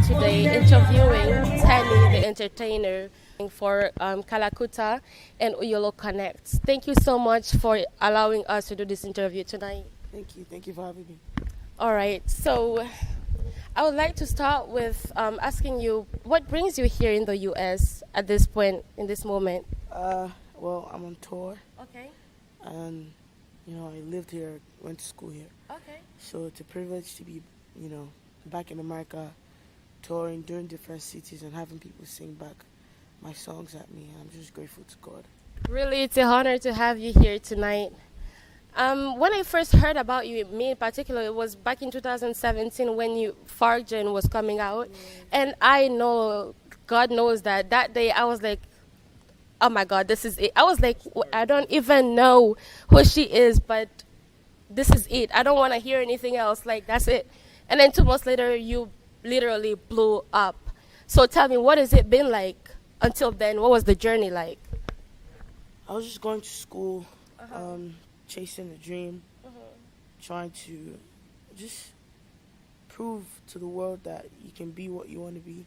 today interviewing Teni, the entertainer, for Kalakutah and Uyoloconnects. Thank you so much for allowing us to do this interview tonight. Thank you. Thank you for having me. All right, so I would like to start with asking you what brings you here in the U.S. at this point, in this moment? Well, I'm on tour, Okay. and I lived here, went to school here, Okay. so it's a privilege to be, back in America, touring, doing different cities, and having people sing back my songs at me. I'm just grateful to God. Really, it's an honor to have you here tonight. When I first heard about you, me in particular, it was back in 2017 when Fargen was coming out, and I know, God knows that day I was like, oh my God, this is it. I was like, I don't even know who she is, but this is it. I don't want to hear anything else. Like, that's it. And then 2 months later, you literally blew up. So tell me, what has it been like until then? What was the journey like? I was just going to school, chasing a dream, trying to just prove to the world that you can be what you want to be,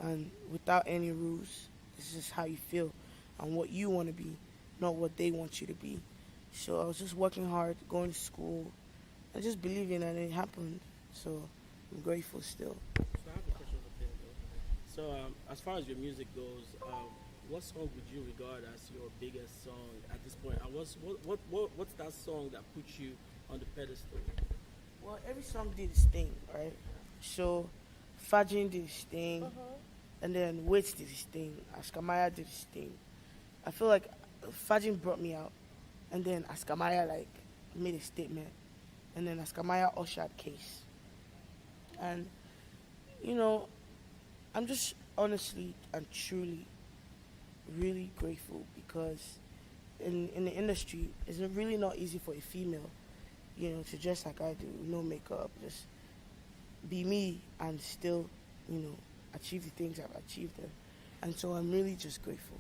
and without any rules. It's just how you feel and what you want to be, not what they want you to be. So I was just working hard, going to school, and just believing that it happened. So I'm grateful still. So I have a question for Teni though. So as far as your music goes, what song would you regard as your biggest song at this point? And what's that song that puts you on the pedestal? Well, every song did its thing, right? So Fajin did his thing, and then Waits did his thing, Askamaya did his thing. I feel like Fajin brought me out, and then Askamaya made a statement, and then Askamaya ushered Case. And I'm just honestly and truly really grateful because in the industry it's really not easy for a female, to dress like I do, no makeup, just be me and still, achieve the things I've achieved. And so I'm really just grateful.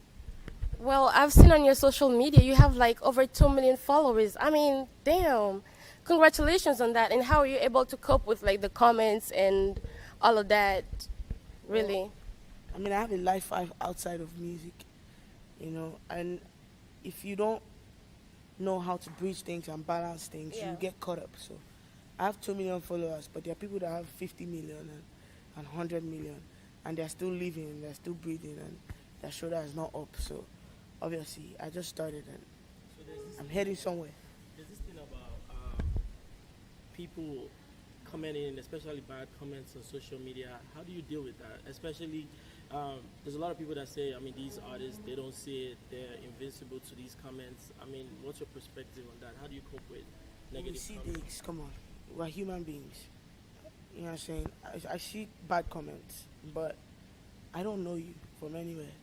Well, I've seen on your social media you have like over 2 million followers. I mean, damn. Congratulations on that. And how are you able to cope with like the comments and all of that? Really? I mean, I have a life outside of music, and if you don't know how to bridge things and balance things, you get caught up. So I have 2 million followers, but there are people that have 50 million and 100 million, and they're still living, they're still breathing, and their shoulder is not up. So obviously, I just started, and I'm heading somewhere. There's this thing about people commenting, especially bad comments on social media. How do you deal with that? Especially, there's a lot of people that say, I mean, these artists, they don't see it, they're invincible to these comments. I mean, what's your perspective on that? How do you cope with negative see comments? things, come on, we're human beings. You know what I'm saying? I see bad comments, but I don't know you from anywhere.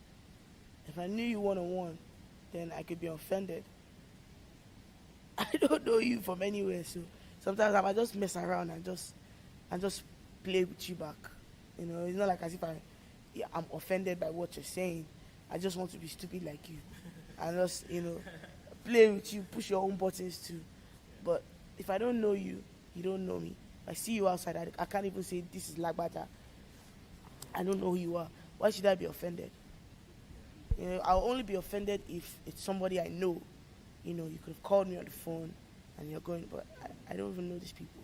If I knew you one-on-one, then I could be offended. I don't know you from anywhere, so sometimes I might just mess around and just play with you back. It's not like as if I'm offended by what you're saying. I just want to be stupid like you. And just, play with you, push your own buttons too. But if I don't know you, you don't know me. If I see you outside, I can't even say this is Lagbata. I don't know who you are. Why should I be offended? I'll only be offended if it's somebody I know. You could have called me on the phone and you're going, but I don't even know these people.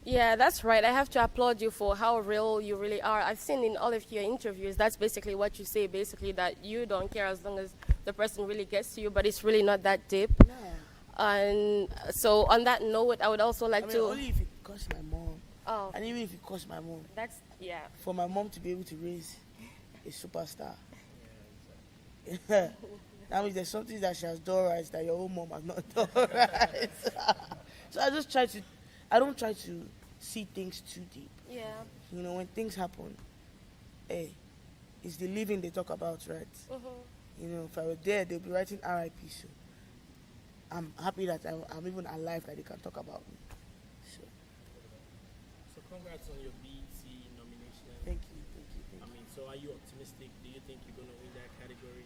Yeah, that's right. I have to applaud you for how real you really are. I've seen in all of your interviews, that's basically what you say, basically that you don't care as long as the person really gets to you, but it's really not that deep. No. And so on that note, I would also like to... only if it costs my mom. Oh. And even if it costs my mom. That's, yeah. For my mom to be able to raise a superstar. That means there's something that she has done right that your own mom has not done right. So I don't try to see things too deep. Yeah. When things happen, hey, it's the living they talk about, right? If I were there, they'll be writing RIP. So I'm happy that I'm even alive that they can talk about me. So congrats on your BET nomination. Thank you. I mean, so are you optimistic? Do you think you're going to win that category?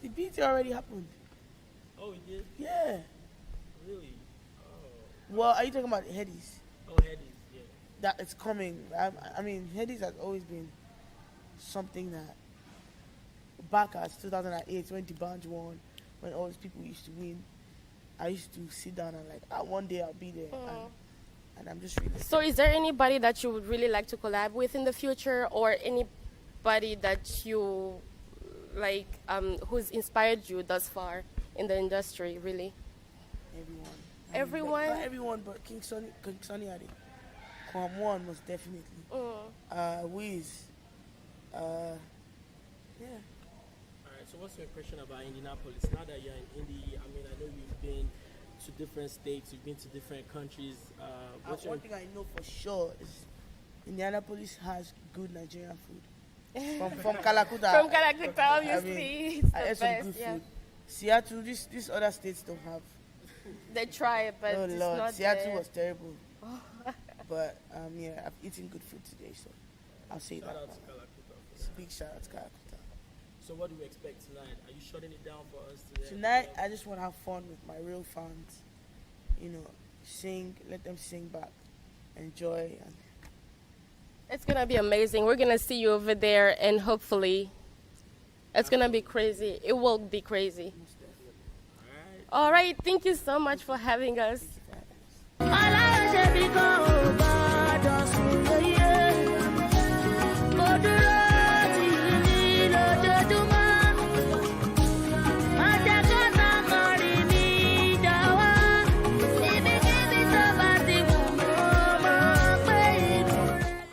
The BET already happened. Oh, it did? Yeah. Really? Oh. Well, are you talking about Headies? Oh, Headies, yeah. that it's coming. I mean, Headies has always been something that back at 2008 when the band won, when all these people used to win, I used to sit down and like, one day I'll be there, and I'm just really. So, is there anybody that you would really like to collab with in the future, or anybody that you like, who's inspired you thus far in the industry? Really, Everyone. Everyone? Not everyone, but King Sonny Ade. Kwam One was definitely. Wiz. Yeah. Alright, so what's your impression about Indianapolis? Now that you're in Indy, I mean, I know you've been to different states, you've been to different countries. One thing I know for sure is Indianapolis has good Nigerian food. From Kalakutah. From Kalakutah, obviously, it's the I ate some best. good Yeah. food. Seattle, these other states don't have. They try, but Oh it's Lord, not Seattle there. was terrible. But yeah, I've eaten good food today, so I'll say Shout that. out now. to Kalakutah. It's a big shout out to Kalakutah. So what do we expect tonight? Are you shutting it down for us today? Tonight, I just want to have fun with my real fans. You know, sing, let them sing back, enjoy. And It's gonna be amazing. We're gonna see you over there, and hopefully, it's gonna be crazy. It will be crazy. Alright. All right, thank you so much for having us. thank you for having us.